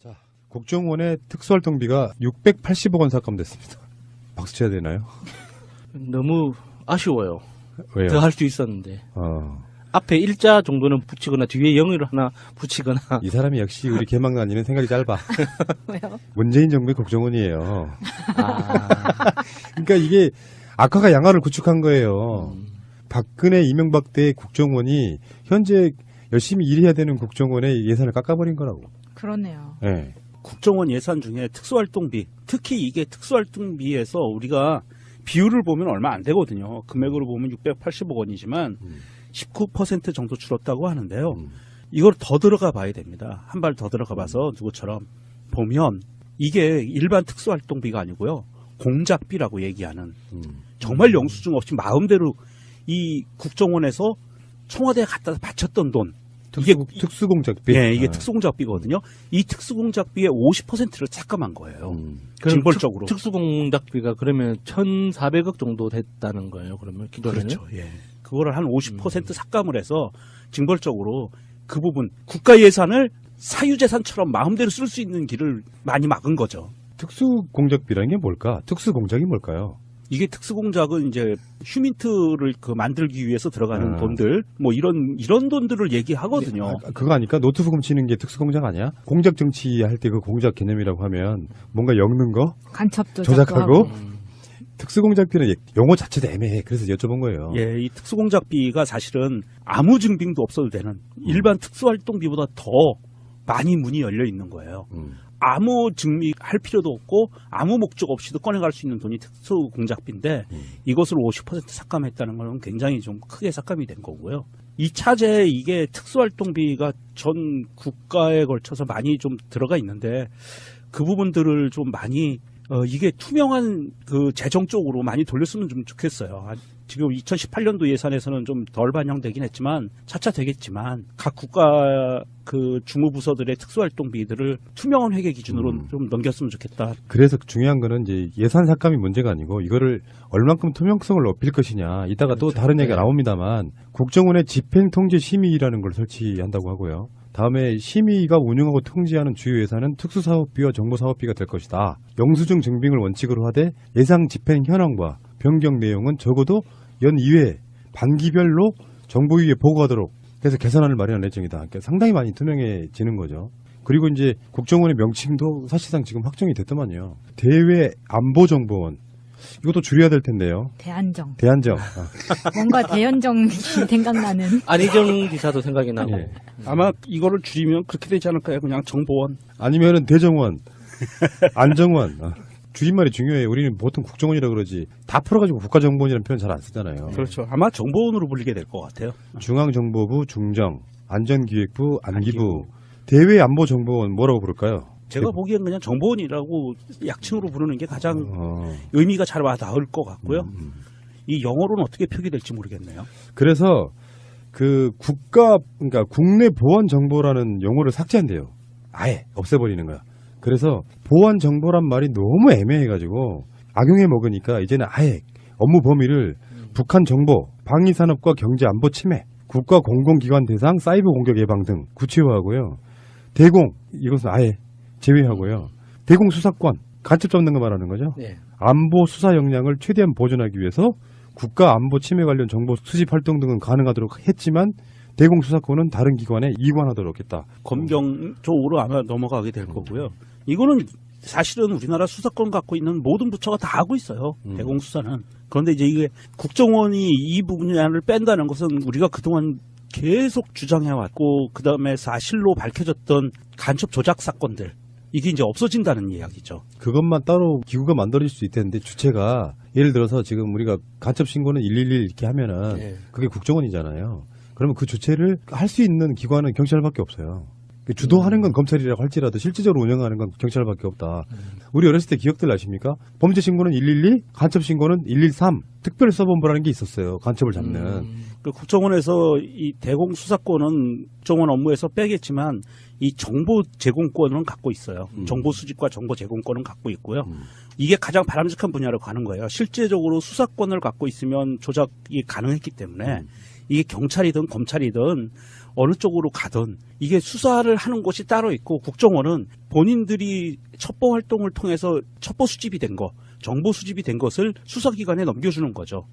자, 국정원의 특수활동비가 680억 원 삭감됐습니다. 박수 쳐야 되나요? 너무 아쉬워요. 왜요? 더 할 수 있었는데. 앞에 일자 정도는 붙이거나 뒤에 영어를 하나 붙이거나. 이 사람이 역시 우리 개망난이는 생각이 짧아. 왜요? 문재인 정부의 국정원이에요. 아, 그러니까 이게 악화가 양화를 구축한 거예요. 박근혜 이명박 때의 국정원이 현재 열심히 일해야 되는 국정원의 예산을 깎아버린 거라고. 그러네요. 네. 국정원 예산 중에 특수활동비, 특히 이게 특수활동비에서 우리가 비율을 보면 얼마 안 되거든요. 금액으로 보면 680억 원이지만 19% 정도 줄었다고 하는데요. 이걸 더 들어가 봐야 됩니다. 한 발 더 들어가 봐서 누구처럼 보면 이게 일반 특수활동비가 아니고요. 공작비라고 얘기하는 정말 영수증 없이 마음대로 이 국정원에서 청와대에 갖다 바쳤던 돈. 이게 특수공작비. 예, 이게 특수공작비거든요. 이 특수공작비의 50%를 삭감한 거예요. 징벌적으로. 특수공작비가 그러면 1,400억 정도 됐다는 거예요. 그러면 기존에는. 그렇죠. 예. 그거를 한 50% 삭감을 해서 징벌적으로 그 부분 국가 예산을 사유재산처럼 마음대로 쓸 수 있는 길을 많이 막은 거죠. 특수공작비라는 게 뭘까? 특수공작이 뭘까요? 이게 특수공작은 이제 휴민트를 만들기 위해서 들어가는 돈들, 뭐 이런 돈들을 얘기하거든요. 그거 아니까 노트북 훔치는 게 특수공작 아니야? 공작 정치할 때 그 공작 개념이라고 하면 뭔가 엮는 거? 간첩도 조작하고? 특수공작비는 용어 자체도 애매해. 그래서 여쭤본 거예요. 예, 이 특수공작비가 사실은 아무 증빙도 없어도 되는 일반 특수활동비보다 더 많이 문이 열려 있는 거예요. 아무 증명할 필요도 없고 아무 목적 없이도 꺼내갈 수 있는 돈이 특수공작비인데 이것을 50% 삭감했다는 것은 굉장히 좀 크게 삭감이 된 거고요. 2차제 이게 특수활동비가 전 국가에 걸쳐서 많이 좀 들어가 있는데 그 부분들을 좀 많이 이게 투명한 그 재정 쪽으로 많이 돌렸으면 좀 좋겠어요. 지금 2018년도 예산에서는 좀 덜 반영되긴 했지만 차차 되겠지만 각 국가 그 주무부서들의 특수활동비들을 투명한 회계 기준으로 좀 넘겼으면 좋겠다. 그래서 중요한 거는 이제 예산 삭감이 문제가 아니고 이거를 얼만큼 투명성을 높일 것이냐. 이따가 또 다른 얘기가 나옵니다만 국정원의 집행통제심의라는 걸 설치한다고 하고요. 다음에 심의가 운영하고 통제하는 주요 예산은 특수사업비와 정보사업비가 될 것이다. 영수증 증빙을 원칙으로 하되 예상 집행 현황과 변경 내용은 적어도 연 2회 반기별로 정보위에 보고하도록 해서 개선안을 마련할 예정이다. 그러니까 상당히 많이 투명해지는 거죠. 그리고 이제 국정원의 명칭도 사실상 지금 확정이 됐더만요. 대외안보정보원. 이것도 줄여야 될 텐데요. 대안정. 대안정. 뭔가 대연정이 생각나는. 안희정 기사도 생각이 나고. 예. 아마 이거를 줄이면 그렇게 되지 않을까요? 그냥 정보원. 아니면은 대정원, 안정원. 줄임말이 중요해요. 우리는 보통 국정원이라고 그러지 다 풀어가지고 국가정보원이라는 표현 잘 안 쓰잖아요. 그렇죠. 아마 정보원으로 불리게 될 것 같아요. 중앙정보부, 중정, 안전기획부, 안기부, 대외안보정보원 뭐라고 부를까요? 제가 보기엔 그냥 정보원이라고 약칭으로 부르는 게 가장 의미가 잘 와닿을 것 같고요. 이 영어로는 어떻게 표기될지 모르겠네요. 그래서 그 그러니까 국내 보안 정보라는 용어를 삭제한대요. 아예 없애버리는 거야. 그래서 보안 정보란 말이 너무 애매해가지고 악용해 먹으니까 이제는 아예 업무 범위를 북한 정보, 방위산업과 경제안보 침해, 국가 공공기관 대상 사이버 공격 예방 등 구체화하고요. 대공 이것은 아예 제외하고요. 대공 수사권 간첩 잡는 거 말하는 거죠. 네. 안보 수사 역량을 최대한 보존하기 위해서 국가 안보 침해 관련 정보 수집 활동 등은 가능하도록 했지만 대공 수사권은 다른 기관에 이관하도록 했다. 검경 쪽으로 아마 넘어가게 될 거고요. 이거는 사실은 우리나라 수사권 갖고 있는 모든 부처가 다 하고 있어요. 대공 수사는. 그런데 이제 이게 국정원이 이 분야를 뺀다는 것은 우리가 그동안 계속 주장해왔고 그다음에 사실로 밝혀졌던 간첩 조작 사건들 이게 이제 없어진다는 이야기죠. 그것만 따로 기구가 만들어질 수 있다는데 주체가 예를 들어서 지금 우리가 간첩 신고는 111 이렇게 하면은 네. 그게 국정원이잖아요. 그러면 그 주체를 할 수 있는 기관은 경찰밖에 없어요. 주도하는 건 검찰이라고 할지라도 실질적으로 운영하는 건 경찰밖에 없다. 우리 어렸을 때 기억들 나십니까? 범죄 신고는 112, 간첩 신고는 113, 특별수사본부라는 게 있었어요. 간첩을 잡는. 그 국정원에서 이 대공 수사권은 국정원 업무에서 빼겠지만 이 정보 제공권은 갖고 있어요. 정보 수집과 정보 제공권은 갖고 있고요. 이게 가장 바람직한 분야로 가는 거예요. 실제적으로 수사권을 갖고 있으면 조작이 가능했기 때문에 이게 경찰이든 검찰이든 어느 쪽으로 가든 이게 수사를 하는 곳이 따로 있고 국정원은 본인들이 첩보 활동을 통해서 첩보 수집이 된 거, 정보 수집이 된 것을 수사기관에 넘겨주는 거죠.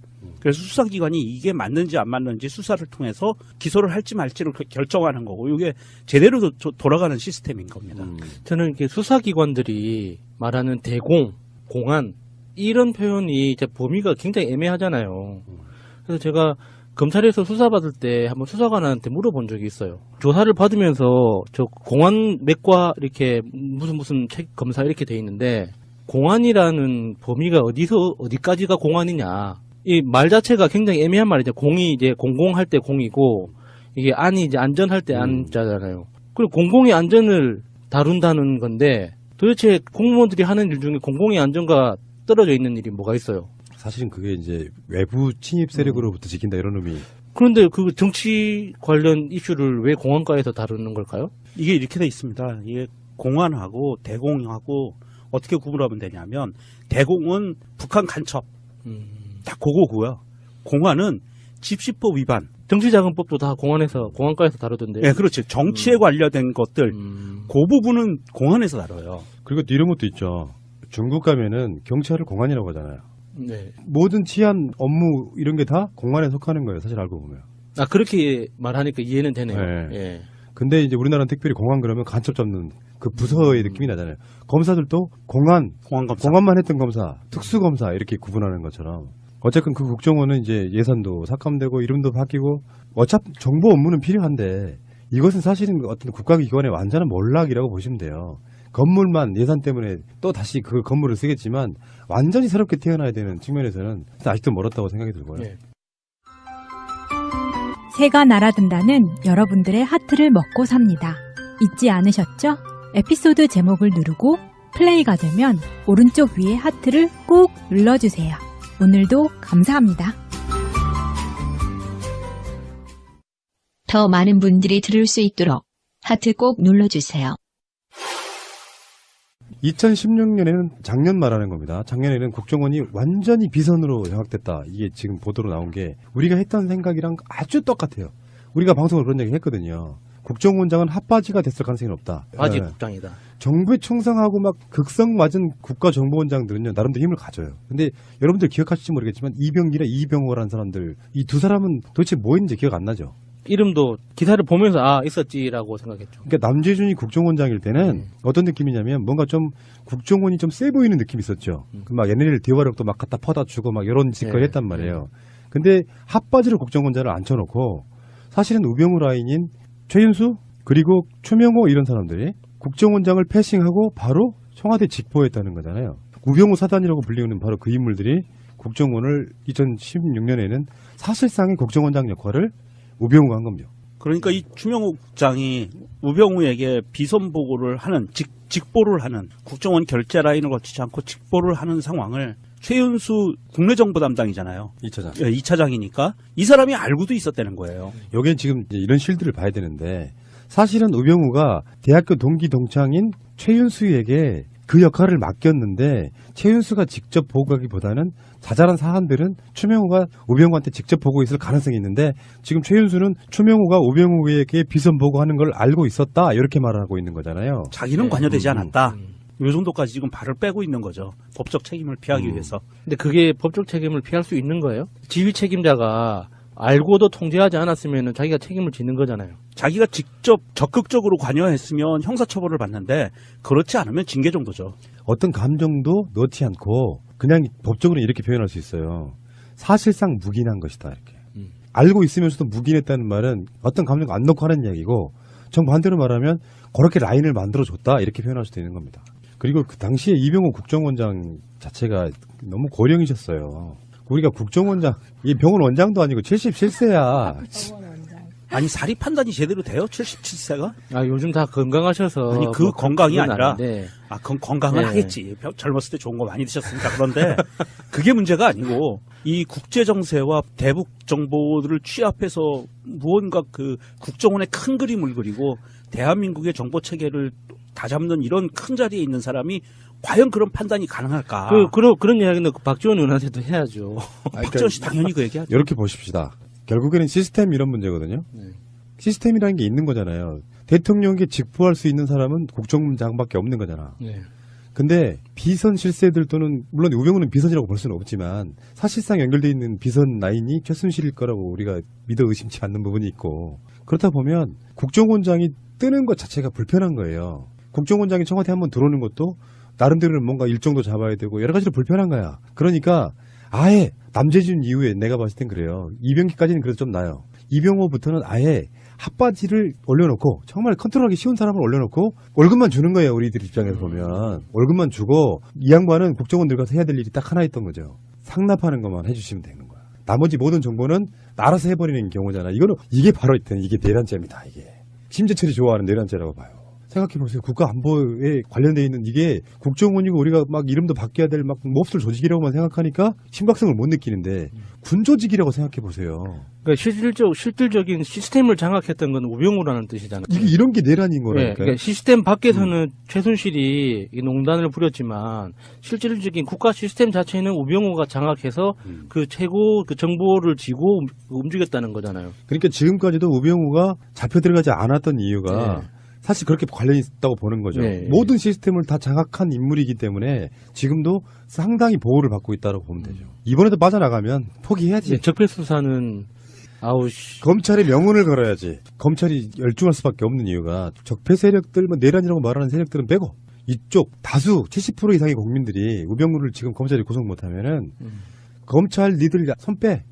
그래서 수사기관이 이게 맞는지 안 맞는지 수사를 통해서 기소를 할지 말지를 결정하는 거고 이게 제대로 돌아가는 시스템인 겁니다. 저는 이렇게 수사기관들이 말하는 대공, 공안 이런 표현이 이제 범위가 굉장히 애매하잖아요. 그래서 제가 검찰에서 수사받을 때 한번 수사관한테 물어본 적이 있어요. 조사를 받으면서 저 공안 맥과 이렇게 무슨 검사 이렇게 돼 있는데 공안이라는 범위가 어디까지가 공안이냐. 이 말 자체가 굉장히 애매한 말이죠. 공이 이제 공공할 때 공이고 이게 안이 이제 안전할 때 안자잖아요. 그리고 공공의 안전을 다룬다는 건데 도대체 공무원들이 하는 일 중에 공공의 안전과 떨어져 있는 일이 뭐가 있어요? 사실은 그게 이제 외부 침입 세력으로부터 지킨다 이런 의미. 그런데 그 정치 관련 이슈를 왜 공안과에서 다루는 걸까요? 이게 이렇게 돼 있습니다. 이게 공안하고 대공하고 어떻게 구분하면 되냐면 대공은 북한 간첩 다 그거고요. 공안은 집시법 위반. 정치자금법도 다 공안과에서 다루던데. 네, 그렇죠. 정치에 관련된 것들 그 부분은 공안에서 다뤄요. 그리고 또 이런 것도 있죠. 중국 가면은 경찰을 공안이라고 하잖아요. 네. 모든 치안 업무 이런 게 다 공안에 속하는 거예요. 사실 알고 보면. 아 그렇게 말하니까 이해는 되네요. 네. 예. 근데 이제 우리나라는 특별히 공안 그러면 간첩 잡는 그 부서의 느낌이 나잖아요. 검사들도 공안만 했던 검사, 특수검사 이렇게 구분하는 것처럼. 어쨌든 그 국정원은 이제 예산도 삭감되고 이름도 바뀌고 어차피 정보 업무는 필요한데 이것은 사실은 어떤 국가기관의 완전한 몰락이라고 보시면 돼요. 건물만 예산 때문에 또 다시 그 건물을 쓰겠지만 완전히 새롭게 태어나야 되는 측면에서는 아직도 멀었다고 생각이 들고요. 예. 새가 날아든다는 여러분들의 하트를 먹고 삽니다. 잊지 않으셨죠? 에피소드 제목을 누르고 플레이가 되면 오른쪽 위에 하트를 꼭 눌러주세요. 오늘도 감사합니다. 더 많은 분들이 들을 수 있도록 하트 꼭 눌러주세요. 2016년에는 작년 말하는 겁니다. 작년에는 국정원이 완전히 비선으로 장악됐다. 이게 지금 보도로 나온 게 우리가 했던 생각이랑 아주 똑같아요. 우리가 방송을 그런 얘기 했거든요. 국정원장은 핫바지가 됐을 가능성이 없다. 바지 네. 국장이다. 정부에 충성하고 막 극성 맞은 국가정보원장들은요 나름대로 힘을 가져요. 근데 여러분들 기억하실지 모르겠지만 이병기나 이병호라는 사람들 이 두 사람은 도대체 뭐 했는지 기억 안 나죠. 이름도 기사를 보면서 있었지라고 생각했죠. 그러니까 남재준이 국정원장일 때는 어떤 느낌이냐면 뭔가 좀 국정원이 좀 세 보이는 느낌이 있었죠. 막 얘네들 대화력도 막 갖다 퍼다 주고 막 이런 짓거리 했단 말이에요. 근데 핫바지로 국정원장을 앉혀놓고 사실은 우병우 라인인 최윤수 그리고 추명호 이런 사람들이 국정원장을 패싱하고 바로 청와대 직보했다는 거잖아요. 우병우 사단이라고 불리는 바로 그 인물들이 국정원을 2016년에는 사실상의 국정원장 역할을 우병우가 한 겁니다. 그러니까 이 추명호 국장이 우병우에게 비선 보고를 하는 직보를 하는 국정원 결제 라인을 거치지 않고 직보를 하는 상황을 최윤수 국내정보 담당이잖아요. 2차장. 네, 2차장이니까 이 사람이 알고도 있었다는 거예요. 여기엔 지금 이제 이런 실드를 봐야 되는데 사실은 우병우가 대학교 동기 동창인 최윤수에게 그 역할을 맡겼는데 최윤수가 직접 보고하기보다는 자잘한 사안들은 추명호가 우병우한테 직접 보고 있을 가능성이 있는데 지금 최윤수는 추명호가 우병우에게 비선 보고하는 걸 알고 있었다 이렇게 말하고 있는 거잖아요. 자기는 네. 관여되지 않았다. 요 정도까지 지금 발을 빼고 있는 거죠. 법적 책임을 피하기 위해서. 근데 그게 법적 책임을 피할 수 있는 거예요? 지휘 책임자가 알고도 통제하지 않았으면 자기가 책임을 지는 거잖아요. 자기가 직접 적극적으로 관여했으면 형사처벌을 받는데 그렇지 않으면 징계 정도죠. 어떤 감정도 넣지 않고 그냥 법적으로 이렇게 표현할 수 있어요. 사실상 묵인한 것이다 이렇게. 알고 있으면서도 묵인했다는 말은 어떤 감정 안 넣고 하는 이야기고 정반대로 말하면 그렇게 라인을 만들어줬다 이렇게 표현할 수도 있는 겁니다. 그리고 그 당시에 이병호 국정원장 자체가 너무 고령이셨어요. 우리가 국정원장, 이 병원 원장도 아니고 77세야. 아니 사리 판단이 제대로 돼요? 77세가? 요즘 다 건강하셔서 아니 그 건강이 그건 아니라 아닌데. 건강은 네. 하겠지. 젊었을 때 좋은 거 많이 드셨으니까. 그런데 그게 문제가 아니고 이 국제 정세와 대북 정보를 취합해서 무언가 그 국정원의 큰 그림을 그리고 대한민국의 정보 체계를 다 잡는 이런 큰 자리에 있는 사람이 과연 그런 판단이 가능할까? 그런 이야기는 박지원 의원한테도 해야죠. 박지원 씨 당연히 그 얘기하죠. 이렇게 보십시다. 결국에는 시스템 이런 문제거든요. 네. 시스템이라는 게 있는 거잖아요. 대통령에게 직보할 수 있는 사람은 국정원장밖에 없는 거잖아. 네. 근데 비선 실세들 또는 물론 우병우는 비선이라고 볼 수는 없지만 사실상 연결돼 있는 비선 라인이 최순실일 거라고 우리가 믿어 의심치 않는 부분이 있고 그렇다 보면 국정원장이 뜨는 것 자체가 불편한 거예요. 국정원장이 청와대 한번 들어오는 것도 나름대로는 뭔가 일정도 잡아야 되고 여러 가지로 불편한 거야. 그러니까 아예 남재준 이후에 내가 봤을 땐 그래요. 이병기까지는 그래도 좀 나아요. 이병호부터는 아예 핫바지를 올려놓고 정말 컨트롤하기 쉬운 사람을 올려놓고 월급만 주는 거예요. 우리들 입장에서 보면 월급만 주고 이 양반은 국정원 들어가서 해야 될 일이 딱 하나 있던 거죠. 상납하는 것만 해주시면 되는 거야. 나머지 모든 정보는 알아서 해버리는 경우잖아. 이게 바로 이게 내란죄입니다. 이게 심재철이 좋아하는 내란죄라고 봐요. 생각해보세요. 국가안보에 관련돼 있는 이게 국정원이고 우리가 막 이름도 바뀌어야 될 막 몹쓸 조직이라고만 생각하니까 심각성을 못 느끼는데 군조직이라고 생각해보세요. 그러니까 실질적인 시스템을 장악했던 건 우병우라는 뜻이잖아요. 이게 이런 게 내란인 거라니까요. 그러니까 시스템 밖에서는 최순실이 이 농단을 부렸지만 실질적인 국가 시스템 자체는 우병우가 장악해서 그 최고 그 정보를 쥐고 움직였다는 거잖아요. 그러니까 지금까지도 우병우가 잡혀 들어가지 않았던 이유가 사실 그렇게 관련이 있다고 보는 거죠. 네. 모든 시스템을 다 장악한 인물이기 때문에 지금도 상당히 보호를 받고 있다고 보면 되죠. 이번에도 빠져나가면 포기해야지. 적폐 수사는 아우씨. 검찰의 명운을 걸어야지. 검찰이 열중할 수밖에 없는 이유가 적폐 세력들, 내란이라고 말하는 세력들은 빼고 이쪽 다수 70% 이상의 국민들이 우병우를 지금 검찰이 구속 못하면은 검찰 니들 손 빼.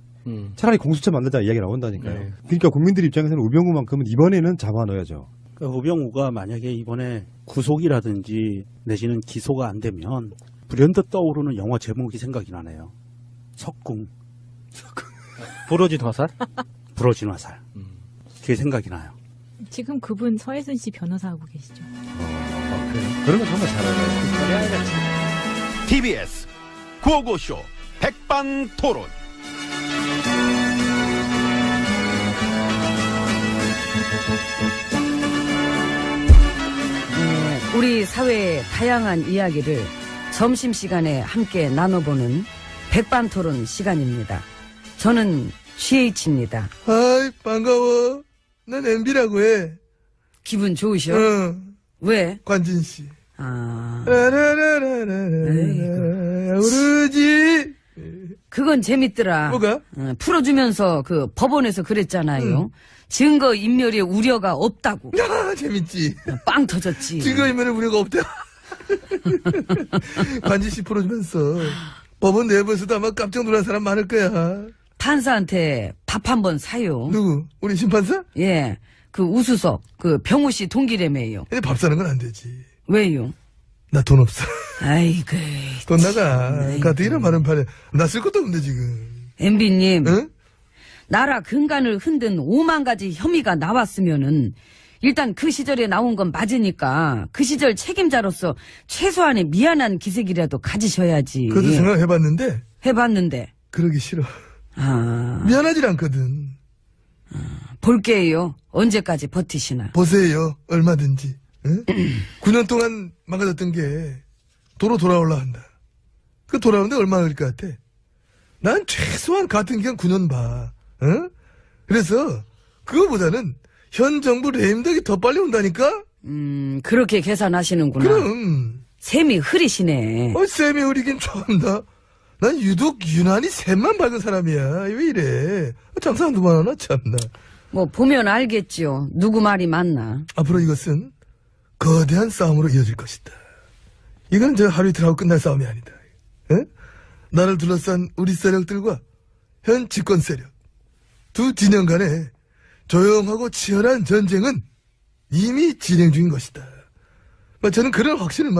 차라리 공수처 만들자 이야기 나온다니까요. 네. 그러니까 국민들 입장에서는 우병우만큼은 이번에는 잡아 넣어야죠. 그러니까 우병우가 만약에 이번에 구속이라든지 내지는 기소가 안 되면 불현듯 떠오르는 영화 제목이 생각이 나네요. 석궁. 부러진 화살? 부러진 화살. 그게 생각이 나요. 지금 그분 서혜순 씨 변호사하고 계시죠. 그런 거 정말 잘하네요. TBS 구호고쇼 백반토론. 우리 사회의 다양한 이야기를 점심시간에 함께 나눠보는 백반토론 시간입니다. 저는 GH입니다. 아이 반가워. 난 MB라고 해. 기분 좋으셔? 응. 왜? 관진씨. 아, 라라라라라라라 우르지. 그건 재밌더라. 뭐가? 풀어주면서 그 법원에서 그랬잖아요. 증거 인멸의 우려가 없다고. 야 재밌지. 빵 터졌지. 증거인멸의 우려가 없다. 관진씨 풀어주면서 법원 내부에서도 아마 깜짝 놀란 사람 많을 거야. 판사한테 밥 한 번 사요. 누구? 우리 심판사? 예, 그 우수석, 그 병우 씨 동기래매요. 근데 밥 사는 건 안 되지. 왜요? 나 돈 없어. 아이고. 돈 나가. 가뜩이나 많은 판에 나 쓸 것도 없는데 지금. MB님. 응? 나라 근간을 흔든 5만 가지 혐의가 나왔으면은 일단 그 시절에 나온 건 맞으니까 그 시절 책임자로서 최소한의 미안한 기색이라도 가지셔야지. 그것도 생각해봤는데 해봤는데. 그러기 싫어. 아, 미안하질 않거든. 볼게요. 언제까지 버티시나. 보세요. 얼마든지. 응? 9년 동안 망가졌던 게 도로 돌아올라 한다. 그 돌아오는데 얼마나 걸릴 것 같아? 난 최소한 같은 기간 9년 봐. 응? 그래서 그거보다는 현 정부 레임덕이 더 빨리 온다니까? 그렇게 계산하시는구나. 그럼. 셈이 흐리시네. 쌤이 흐리긴 처음다. 난 유독 유난히 샘만 밝은 사람이야. 왜 이래? 장사 한두 번 하나 참나. 뭐 보면 알겠죠. 누구 말이 맞나. 앞으로 이것은 거대한 싸움으로 이어질 것이다. 이건 저 하루 이틀 하고 끝날 싸움이 아니다. 에? 나를 둘러싼 우리 세력들과 현 집권 세력 두 진영 간의 조용하고 치열한 전쟁은 이미 진행 중인 것이다. 저는 그런 확신을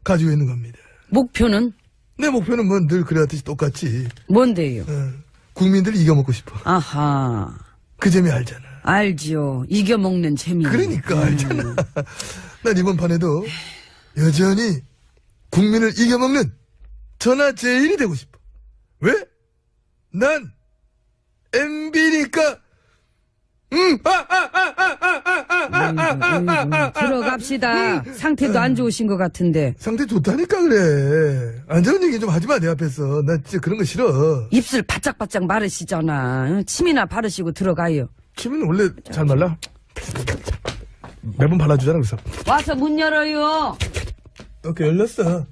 가지고 있는 겁니다. 목표는? 내 목표는 뭐 늘 그래왔듯이 똑같지. 뭔데요? 국민들 이겨먹고 싶어. 아하. 그 재미 알잖아. 알지요. 이겨먹는 재미. 그러니까 알잖아. 난 이번 판에도 여전히 국민을 이겨먹는 전하제일이 되고 싶어. 왜? 난 MB니까. 들어갑시다. 상태도 안 좋으신 것 같은데. 상태 좋다니까 그래. 안 좋은 얘기 좀 하지 마, 내 앞에서. 나 진짜 그런 거 싫어. 입술 바짝바짝 마르시잖아. 침이나 바르시고 들어가요. 침은 원래 잘 말라? 매번 발라주잖아, 그래서. 와서 문 열어요. 오케이, 열렸어.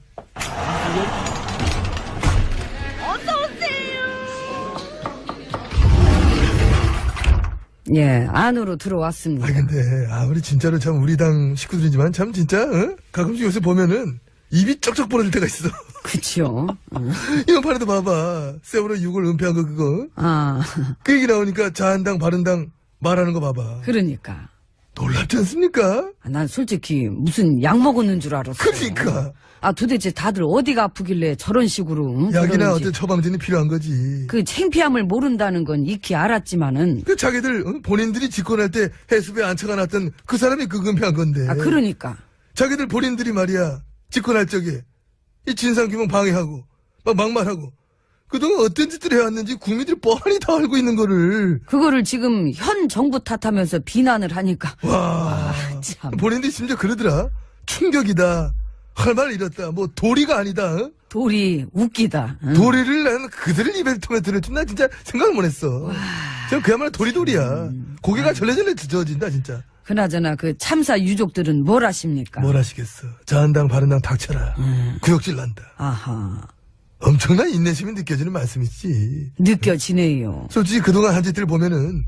예, 안으로 들어왔습니다. 근데, 우리 진짜로 참 우리 당 식구들이지만 참 진짜, 가끔씩 요새 보면은 입이 쩍쩍 벌어질 때가 있어. 그치요. 이번 판에도 봐봐. 세월호 6월 은폐한 거 그거. 그 얘기 나오니까 자한당, 바른당 말하는 거 봐봐. 그러니까. 놀랍지 않습니까? 난 솔직히 무슨 약 먹었는 줄 알았어. 그러니까. 도대체 다들 어디가 아프길래 저런 식으로 약이나 그러는지. 어떤 처방전이 필요한 거지. 그 창피함을 모른다는 건 익히 알았지만은 그 자기들 본인들이 집권할 때 해수부에 앉혀가놨던 그 사람이 그 은폐한 건데. 그러니까. 자기들 본인들이 말이야 집권할 적에 이 진상규명 방해하고 막 막말하고 그동안 어떤 짓을 해왔는지 국민들이 뻔히 다 알고 있는 거를. 그거를 지금 현 정부 탓하면서 비난을 하니까. 와, 참. 본인들이 심지어 그러더라. 충격이다. 할 말 잃었다. 뭐 도리가 아니다. 어? 돌이 웃기다. 응. 도리를 나는 그들을 입에 통해 들을 줄 나 진짜 생각을 못했어. 저 그야말로 도리도리야. 고개가 절레절레 젖어진다 진짜. 그나저나 그 참사 유족들은 뭘 하십니까? 뭘 하시겠어. 자한당 바른당 닥쳐라. 구역질 난다. 아하. 엄청난 인내심이 느껴지는 말씀이지. 느껴지네요. 솔직히 그동안 한 짓들 보면은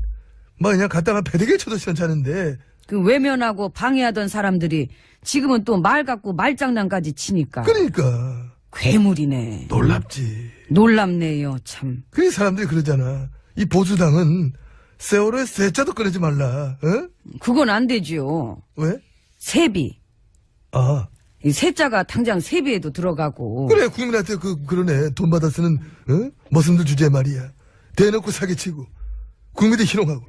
막 그냥 갖다가 배대기에 쳐도 시원찮은데. 그 외면하고 방해하던 사람들이 지금은 또 말 갖고 말장난까지 치니까. 그러니까 괴물이네. 놀랍지. 놀랍네요, 참. 그 사람들이 그러잖아. 이 보수당은 세월호에 세자도 꺼내지 말라. 어? 그건 안 되지요. 왜? 세비. 아, 이 세자가 당장 세비에도 들어가고. 그래 국민한테 그러네. 돈 받아 쓰는 머슴들 주제에 말이야. 대놓고 사기치고 국민들 희롱하고.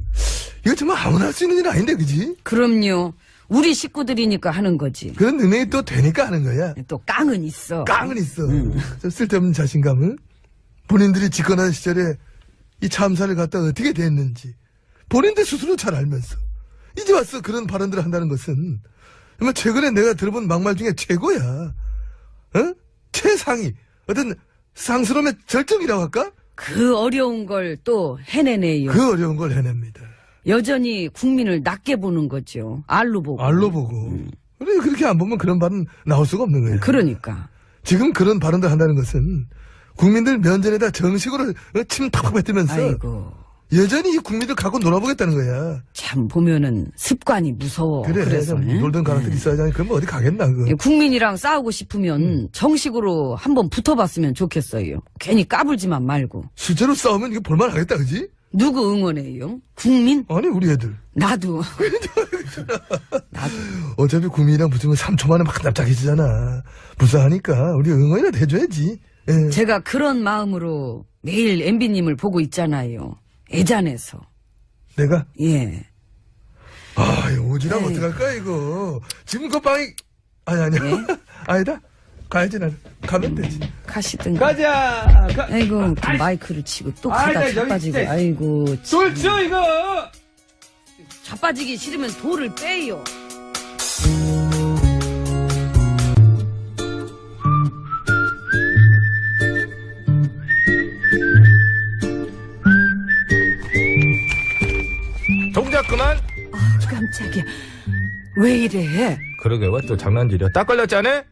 이거 정말 아무나 할 수 있는 일 아닌데, 그지? 그럼요. 우리 식구들이니까 하는 거지. 그런 능력이 또 되니까 하는 거야. 또 깡은 있어. 깡은 있어. 저 쓸데없는 자신감을. 본인들이 집권한 시절에 이 참사를 갖다 어떻게 됐는지 본인들 스스로 잘 알면서 이제 와서 그런 발언들을 한다는 것은 정말 최근에 내가 들어본 막말 중에 최고야. 어? 최상위. 어떤 상스러움의 절정이라고 할까? 그 어려운 걸 또 해내네요. 그 어려운 걸 해냅니다. 여전히 국민을 낮게 보는 거죠. 알로 보고. 알로 보고. 그래, 그렇게 안 보면 그런 발언 나올 수가 없는 거야. 그러니까. 지금 그런 발언들 한다는 것은 국민들 면전에다 정식으로 침 팍팍 뱉으면서 아이고. 여전히 이 국민들 갖고 놀아보겠다는 거야. 참 보면은 습관이 무서워. 그래, 그래서 좀 놀던 가락들 있어야지. 그럼 어디 가겠나, 그거. 국민이랑 싸우고 싶으면 정식으로 한번 붙어봤으면 좋겠어요. 괜히 까불지만 말고. 실제로 싸우면 이게 볼만하겠다, 그지? 누구 응원해요? 국민? 아니, 우리 애들. 나도. 나도. 어차피 국민이랑 붙으면 3초 만에 막 납작해지잖아. 불쌍하니까 우리 응원이라도 해줘야지. 예. 제가 그런 마음으로 매일 MB님을 보고 있잖아요. 애잔해서. 내가? 예. 아, 이거 오지랖 에이. 어떡할까, 이거. 지금 그 방이, 아니야. 예? 아니다. 가야지, 나는. 가면 되지. 가시든가. 가자. 아이고, 또 마이크를 치고 또 가다 아이고, 자빠지고. 여기 아이고. 돌 쳐, 이거. 자빠지기 싫으면 돌을 빼요. 동작 그만. 깜짝이야. 왜 이래? 그러게, 왜 또 장난질이야? 딱 걸렸잖아?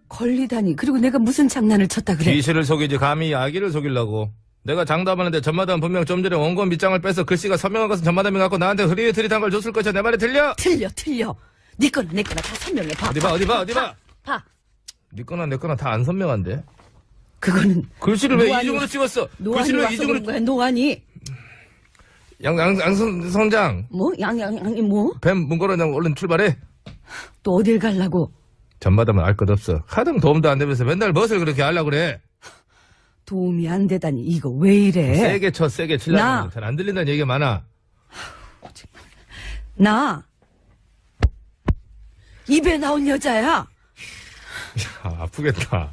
걸리다니. 그리고 내가 무슨 장난을 쳤다 그래. 귀신을 속이지 감히 아기를 속이려고. 내가 장담하는데 전마담 분명 좀 전에 원고 밑장을 빼서 글씨가 서명한 것은 전마담이 갖고 나한테 흐릿흐릿한 걸 줬을 것이야. 내 말이 틀려? 틀려. 네 거나 내 거나 다 설명해. 봐. 어디 봐. 봐. 네 거나 내 거나 다 안 선명한데. 그거는 글씨를 왜 노안이- 이중으로 찍었어? 노안이 글씨를 왜 와서 그런 이중으로. 거야. 노안이. 양선장. 뭐? 양이 뭐? 뱀 문고로 얼른 출발해. 또 어딜 가려고? 전마담은 알 것 없어. 하등 도움도 안 되면서 맨날 무엇을 그렇게 하려고 그래. 도움이 안 되다니. 이거 왜 이래? 세게 쳐, 세게 치려고. 나. 잘 안 들린다는 얘기가 많아. 나 입에 나온 여자야. 아프겠다.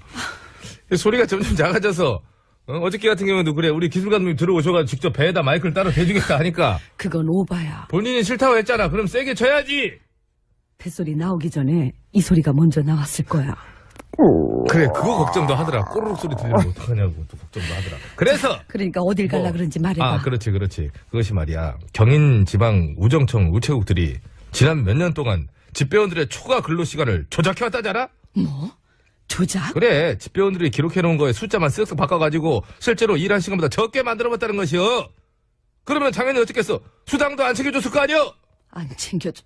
소리가 점점 작아져서 어저께 같은 경우도 그래. 우리 기술 감독님 들어오셔가지고 직접 배에다 마이크를 따로 대주겠다 하니까 그건 오바야. 본인이 싫다고 했잖아. 그럼 세게 쳐야지. 뱃소리 나오기 전에 이 소리가 먼저 나왔을 거야. 그래, 그거 걱정도 하더라. 꼬르륵 소리 들리면 어떡하냐고 또 걱정도 하더라. 그래서 그러니까 어딜 갈라 그런지 말해봐. 그렇지. 그것이 말이야. 경인 지방 우정청 우체국들이 지난 몇 년 동안 집배원들의 초과 근로 시간을 조작해왔다잖아? 뭐? 조작? 그래, 집배원들이 기록해놓은 거에 숫자만 쓱쓱 바꿔가지고 실제로 일한 시간보다 적게 만들어봤다는 것이요. 그러면 당연히 어떻겠어? 수당도 안 챙겨줬을 거 아니여? 안 챙겨줘.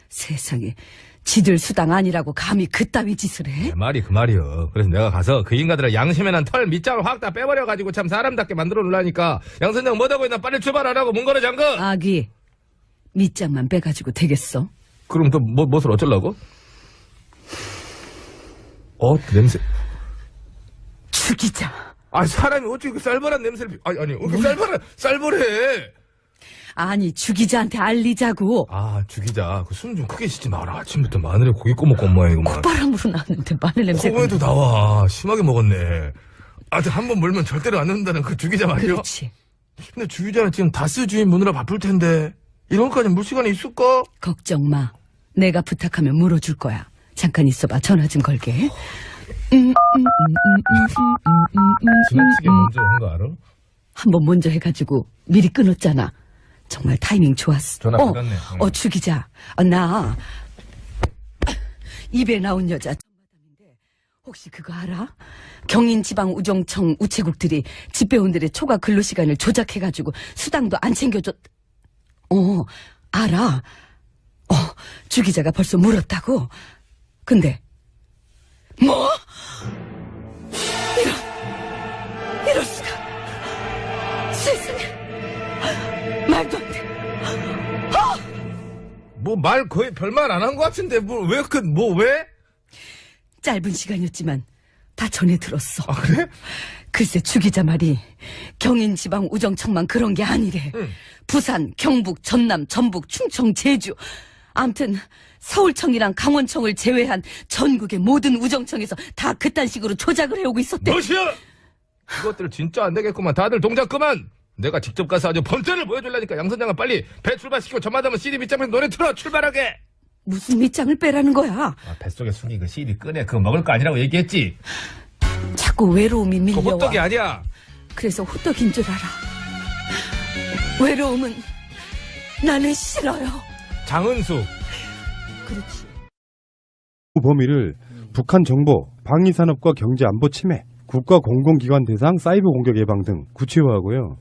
세상에. 지들 수당 아니라고 감히 그따위 짓을 해? 내 말이 그 말이여. 그래서 내가 가서 그 인간들의 양심에 난 털 밑장을 확 다 빼버려가지고 참 사람답게 만들어 놓으라니까. 양 선장 뭐하고 있나 빨리 출발 안 하고 문 걸어 잠가. 아기, 밑장만 빼가지고 되겠어? 그럼 또 무엇을 어쩌려고? 그 냄새. 죽이자. 아, 사람이 어떻게 그 쌀벌한 냄새를, 아니, 그 쌀벌해. 아니, 죽이자한테 알리자고. 아, 죽이자. 그 숨 좀 크게 쉬지 마라. 아침부터 마늘에 고기 꼬먹고 온 모양이구만. 콧바람으로 나왔는데 마늘 냄새가. 코에도 나와. 심하게 먹었네. 아직 한 번 물면 절대로 안 넣는다는 그 죽이자 말이야. 그렇지. 근데 죽이자는 지금 다스 주인 무느라 바쁠 텐데. 이런 것까지 물 시간이 있을까? 걱정 마. 내가 부탁하면 물어줄 거야. 잠깐 있어봐. 전화 좀 걸게. 지나치게 먼저 한 거 알아? 한 번 먼저 해가지고 미리 끊었잖아. 정말 타이밍 좋았어. 전화 받았네. 죽이자. 나 입에 나온 여자 전마담인데 혹시 그거 알아? 경인지방우정청 우체국들이 집배원들의 초과 근로시간을 조작해가지고 수당도 안 챙겨줬. 알아. 주기자가 벌써 물었다고? 근데 뭐? 이럴 수가. 세상에. 말도 안 돼. 뭐 말 거의 별말 안 한 것 같은데 왜? 짧은 시간이었지만 다 전해 들었어. 아, 그래? 글쎄 주기자 말이 경인지방우정청만 그런 게 아니래. 응. 부산, 경북, 전남, 전북, 충청, 제주. 암튼 서울청이랑 강원청을 제외한 전국의 모든 우정청에서 다 그딴 식으로 조작을 해오고 있었대. 무엇이야? 이것들 진짜 안 되겠구만. 다들 동작 그만. 내가 직접 가서 아주 범죄를 보여줄라니까. 양 선장은 빨리 배 출발시키고 저마다면 CD 밑장에서 노래 틀어 출발하게. 무슨 밑장을 빼라는 거야? 뱃속에 숙이 그 CD 꺼내. 그거 먹을 거 아니라고 얘기했지. 자꾸 외로움이 그거 밀려와. 호떡이 아니야. 그래서 호떡인 줄 알아. 외로움은 나는 싫어요. 장은숙. 그렇지. 범위를 북한 정보, 방위산업과 경제안보 침해, 국가 공공기관 대상 사이버 공격 예방 등 구체화하고요.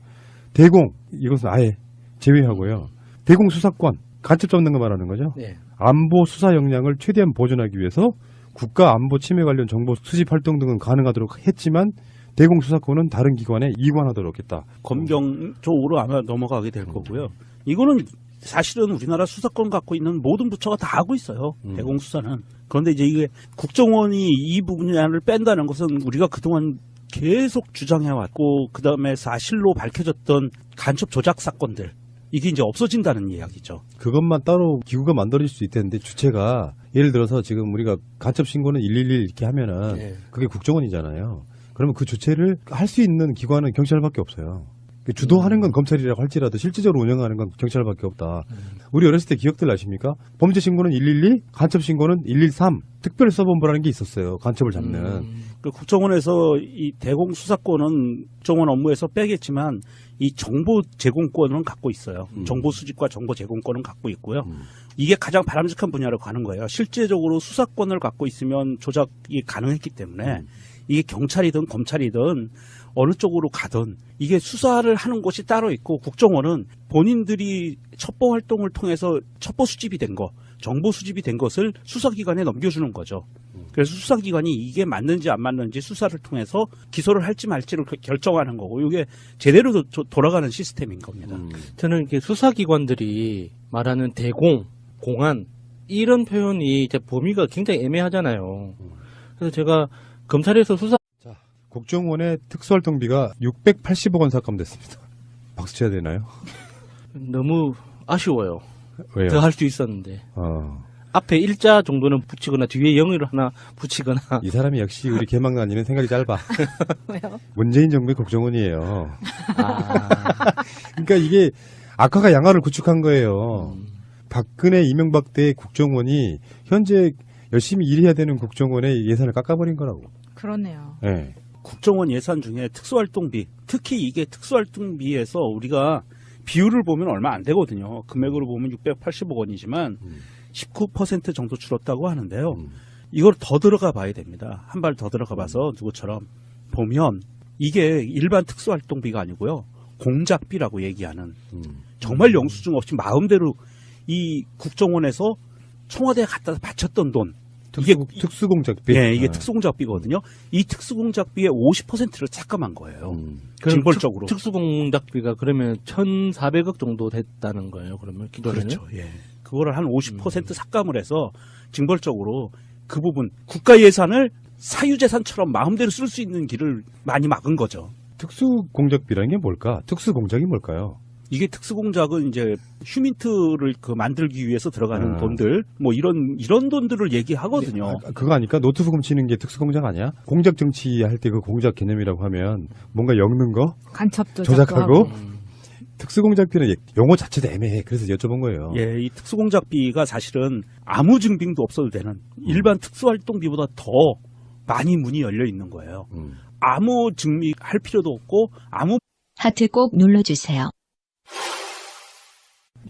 대공, 이것은 아예 제외하고요. 대공 수사권, 간첩 잡는 거 말하는 거죠. 네. 안보 수사 역량을 최대한 보존하기 위해서 국가 안보 침해 관련 정보 수집 활동 등은 가능하도록 했지만 대공 수사권은 다른 기관에 이관하도록 했다. 검경 쪽으로 아마 넘어가게 될 거고요. 이거는 사실은 우리나라 수사권 갖고 있는 모든 부처가 다 하고 있어요. 대공 수사는. 그런데 이제 이게 국정원이 이 분야를 뺀다는 것은 우리가 그동안 계속 주장해왔고 그다음에 사실로 밝혀졌던 간첩 조작 사건들 이게 이제 없어진다는 이야기죠. 그것만 따로 기구가 만들어질 수 있다는데 주체가 예를 들어서 지금 우리가 간첩 신고는 111 이렇게 하면은 네. 그게 국정원이잖아요. 그러면 그 주체를 할 수 있는 기관은 경찰밖에 없어요. 주도하는 건 검찰이라고 할지라도 실질적으로 운영하는 건 경찰밖에 없다. 우리 어렸을 때 기억들 나십니까? 범죄 신고는 112, 간첩 신고는 113, 특별서본부라는 게 있었어요. 간첩을 잡는. 그 국정원에서 이 대공 수사권은 국정원 업무에서 빼겠지만 이 정보 제공권은 갖고 있어요. 정보 수집과 정보 제공권은 갖고 있고요. 이게 가장 바람직한 분야로 가는 거예요. 실제적으로 수사권을 갖고 있으면 조작이 가능했기 때문에 이게 경찰이든 검찰이든 어느 쪽으로 가든 이게 수사를 하는 곳이 따로 있고 국정원은 본인들이 첩보 활동을 통해서 첩보 수집이 된 거, 정보 수집이 된 것을 수사기관에 넘겨주는 거죠. 그래서 수사기관이 이게 맞는지 안 맞는지 수사를 통해서 기소를 할지 말지를 결정하는 거고 이게 제대로 돌아가는 시스템인 겁니다. 저는 이렇게 수사기관들이 말하는 대공, 공안 이런 표현이 이제 범위가 굉장히 애매하잖아요. 그래서 제가 검찰에서 수사 국정원의 특수활동비가 680억 원 삭감됐습니다. 박수 쳐야 되나요? 너무 아쉬워요. 왜요? 더 할 수 있었는데. 앞에 일자 정도는 붙이거나 뒤에 영어를 하나 붙이거나. 이 사람이 역시 우리 개망난이는 생각이 짧아. 왜요? 문재인 정부의 국정원이에요. 그러니까 이게 악화가 양화를 구축한 거예요. 박근혜 이명박 때 국정원이 현재 열심히 일해야 되는 국정원의 예산을 깎아버린 거라고. 그러네요. 네. 국정원 예산 중에 특수활동비, 특히 이게 특수활동비에서 우리가 비율을 보면 얼마 안 되거든요. 금액으로 보면 680억 원이지만 19% 정도 줄었다고 하는데요. 이걸 더 들어가 봐야 됩니다. 한 발 더 들어가 봐서 누구처럼 보면 이게 일반 특수활동비가 아니고요. 공작비라고 얘기하는 정말 영수증 없이 마음대로 이 국정원에서 청와대에 갖다 바쳤던 돈. 특수공작비. 예, 이게 특수공작비거든요. 이 특수공작비의 50%를 삭감한 거예요. 징벌적으로. 특수공작비가 그러면 1,400억 정도 됐다는 거예요. 그러면 기존에는? 그렇죠. 예. 그거를 한 50% 삭감을 해서 징벌적으로 그 부분 국가 예산을 사유재산처럼 마음대로 쓸 수 있는 길을 많이 막은 거죠. 특수공작비라는 게 뭘까? 특수공작이 뭘까요? 이게 특수공작은 이제 휴민트를 만들기 위해서 들어가는 돈들, 뭐 이런 돈들을 얘기하거든요. 그거 아니까 노트북 훔치는 게 특수공작 아니야? 공작 정치할 때 그 공작 개념이라고 하면 뭔가 엮는 거? 간첩 조작하고? 특수공작비는 용어 자체도 애매해. 그래서 여쭤본 거예요. 예, 이 특수공작비가 사실은 아무 증빙도 없어도 되는 일반 특수활동비보다 더 많이 문이 열려 있는 거예요. 아무 증명할 필요도 없고 아무 하트 꼭 눌러주세요.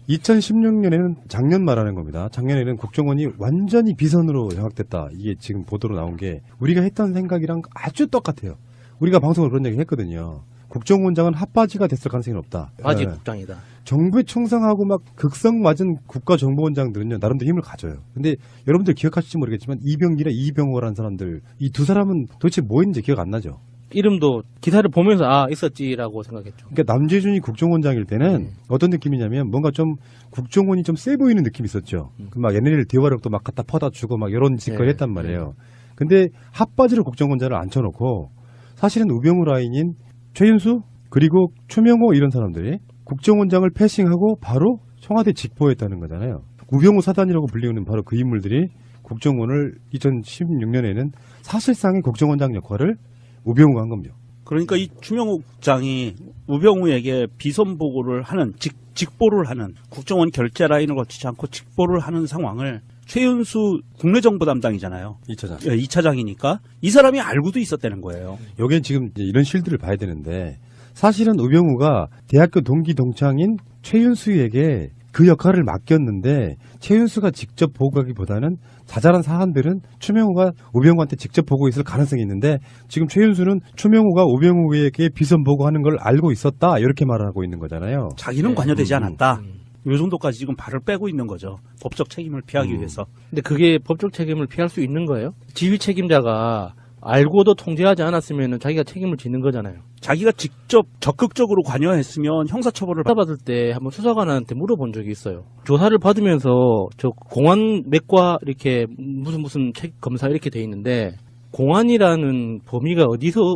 2016년에는 작년 말하는 겁니다. 작년에는 국정원이 완전히 비선으로 장악됐다. 이게 지금 보도로 나온 게 우리가 했던 생각이랑 아주 똑같아요. 우리가 방송을 그런 얘기 했거든요. 국정원장은 핫바지가 됐을 가능성이 없다. 바지 국장이다. 정부에 충성하고 막 극성 맞은 국가정보원장들은요 나름대로 힘을 가져요. 근데 여러분들 기억하실지 모르겠지만 이병기나 이병호라는 사람들 이 두 사람은 도대체 뭐 했는지 기억 안 나죠? 이름도 기사를 보면서 있었지라고 생각했죠. 그러니까 남재준이 국정원장일 때는 어떤 느낌이냐면 뭔가 좀 국정원이 좀 세 보이는 느낌이 있었죠. 막 얘네들 대화력도 막 갖다 퍼다 주고 막 이런 짓거리 했단 말이에요. 근데 핫바지로 국정원장을 앉혀놓고 사실은 우병우 라인인 최윤수 그리고 추명호 이런 사람들이 국정원장을 패싱하고 바로 청와대 직보했다는 거잖아요. 우병우 사단이라고 불리는 바로 그 인물들이 국정원을 2016년에는 사실상의 국정원장 역할을 우병우가 한 겁니다. 그러니까 이 추명호 국장이 우병우에게 비선 보고를 하는 직보를 하는 국정원 결제 라인을 거치지 않고 직보를 하는 상황을 최윤수 국내정보 담당이잖아요. 2차장. 예, 2차장이니까 이 사람이 알고도 있었다는 거예요. 여기엔 지금 이런 실드를 봐야 되는데 사실은 우병우가 대학교 동기 동창인 최윤수에게 그 역할을 맡겼는데 최윤수가 직접 보고하기보다는 자잘한 사안들은 추명호가 우병우한테 직접 보고 있을 가능성이 있는데 지금 최윤수는 추명호가 우병우에게 비선 보고하는 걸 알고 있었다 이렇게 말하고 있는 거잖아요. 자기는 관여되지 않았다. 요 정도까지 지금 발을 빼고 있는 거죠. 법적 책임을 피하기 위해서. 근데 그게 법적 책임을 피할 수 있는 거예요? 지휘 책임자가 알고도 통제하지 않았으면 자기가 책임을 지는 거잖아요. 자기가 직접 적극적으로 관여했으면 형사처벌을 수사받을 때 한번 수사관한테 물어본 적이 있어요. 조사를 받으면서 저 공안 맥과 이렇게 무슨 검사 이렇게 돼 있는데 공안이라는 범위가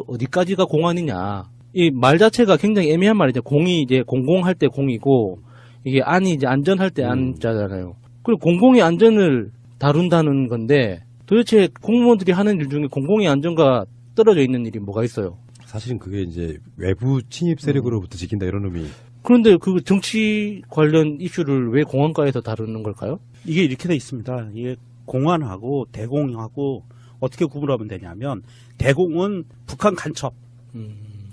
어디까지가 공안이냐. 이 말 자체가 굉장히 애매한 말이죠. 공이 이제 공공할 때 공이고 이게 안이 이제 안전할 때 안자잖아요. 그리고 공공의 안전을 다룬다는 건데 도대체 공무원들이 하는 일 중에 공공의 안전과 떨어져 있는 일이 뭐가 있어요? 사실은 그게 이제 외부 침입 세력으로부터 지킨다 이런 의미. 그런데 그 정치 관련 이슈를 왜 공안과에서 다루는 걸까요? 이게 이렇게 돼 있습니다. 이게 공안하고 대공하고 어떻게 구분하면 되냐면 대공은 북한 간첩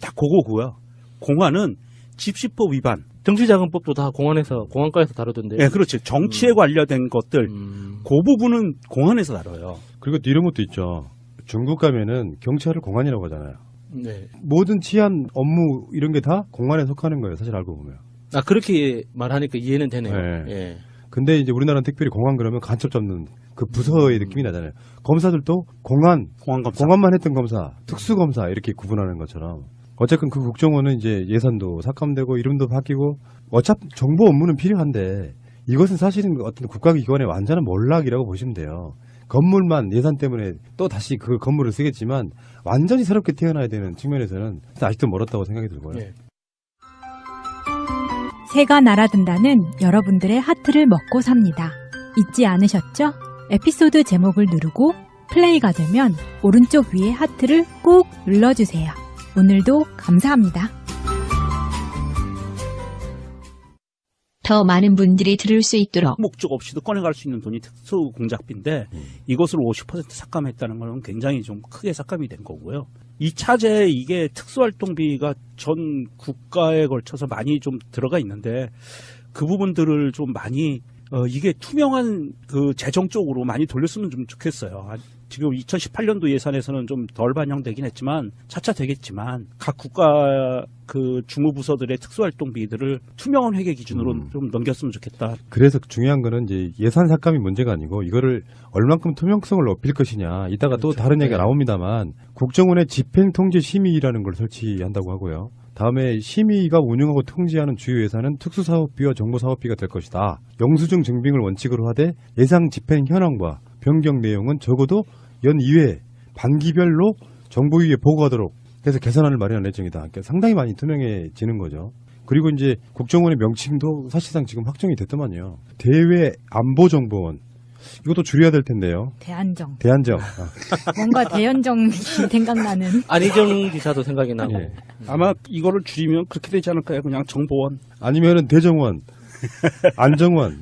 다 그거고요. 공안은 집시법 위반. 정치자금법도 다 공안과에서 다루던데. 네, 그렇죠. 정치에 관련된 것들 그 부분은 공안에서 다뤄요. 그리고 또 이런 것도 있죠. 중국 가면은 경찰을 공안이라고 하잖아요. 네. 모든 치안 업무 이런 게 다 공안에 속하는 거예요. 사실 알고 보면. 그렇게 말하니까 이해는 되네요. 네. 예. 근데 이제 우리나라는 특별히 공안 그러면 간첩 잡는 그 부서의 느낌이 나잖아요. 검사들도 공안만 했던 검사, 특수검사 이렇게 구분하는 것처럼. 어쨌든 그 국정원은 이제 예산도 삭감되고 이름도 바뀌고 어차피 정보 업무는 필요한데 이것은 사실은 어떤 국가기관의 완전한 몰락이라고 보시면 돼요. 건물만 예산 때문에 또 다시 그 건물을 쓰겠지만 완전히 새롭게 태어나야 되는 측면에서는 아직도 멀었다고 생각이 들고요. 네. 새가 날아든다는 여러분들의 하트를 먹고 삽니다. 잊지 않으셨죠? 에피소드 제목을 누르고 플레이가 되면 오른쪽 위에 하트를 꼭 눌러주세요. 오늘도 감사합니다. 더 많은 분들이 들을 수 있도록 목적 없이도 꺼내갈 수 있는 돈이 특수공작비인데 이것을 50% 삭감했다는 건 굉장히 좀 크게 삭감이 된 거고요. 이 차제에 이게 특수활동비가 전 국가에 걸쳐서 많이 좀 들어가 있는데 그 부분들을 좀 많이 이게 투명한 그 재정 쪽으로 많이 돌렸으면 좀 좋겠어요. 지금 2018년도 예산에서는 좀 덜 반영되긴 했지만 차차 되겠지만 각 국가 그 주무부서들의 특수활동비들을 투명한 회계 기준으로 좀 넘겼으면 좋겠다. 그래서 중요한 거는 이제 예산 삭감이 문제가 아니고 이거를 얼만큼 투명성을 높일 것이냐. 이따가 또 다른 얘기가 나옵니다만 국정원의 집행통제심의라는 걸 설치한다고 하고요. 다음에 심의가 운영하고 통제하는 주요 예산은 특수사업비와 정보사업비가 될 것이다. 영수증 증빙을 원칙으로 하되 예상 집행 현황과 변경 내용은 적어도 연 2회 반기별로 정부위에 보고하도록 해서 개선안을 마련할 예정이다. 그러니까 상당히 많이 투명해지는 거죠. 그리고 이제 국정원의 명칭도 사실상 지금 확정이 됐더만요. 대외안보정보원. 이것도 줄여야 될 텐데요. 대안정. 대안정. 뭔가 대연정 생각나는. 안희정 지사도 생각이 나고. 예. 아마 이거를 줄이면 그렇게 되지 않을까요? 그냥 정보원. 아니면은 대정원, 안정원.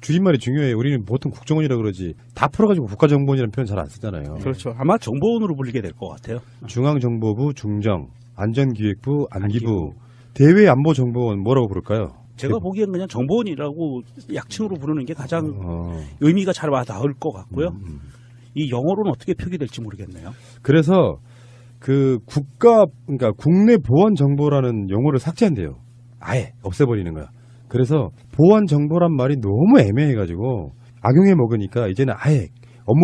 줄임말이 중요해요. 우리는 보통 국정원이라 그러지 다 풀어가지고 국가정보원이라는 표현 잘 안 쓰잖아요. 그렇죠. 아마 정보원으로 불리게 될 것 같아요. 중앙정보부 중정, 안전기획부 안기부, 대외안보정보원 뭐라고 부를까요? 제가 보기엔 그냥 정보원이라고 약칭으로 부르는 게 가장 의미가 잘 와닿을 것 같고요. 이 영어로는 어떻게 표기될지 모르겠네요. 그래서 그 그러니까 국내 보안 정보라는 용어를 삭제한대요. 아예 없애버리는 거야. 그래서 보안 정보란 말이 너무 애매해가지고 악용해 먹으니까 이제는 아예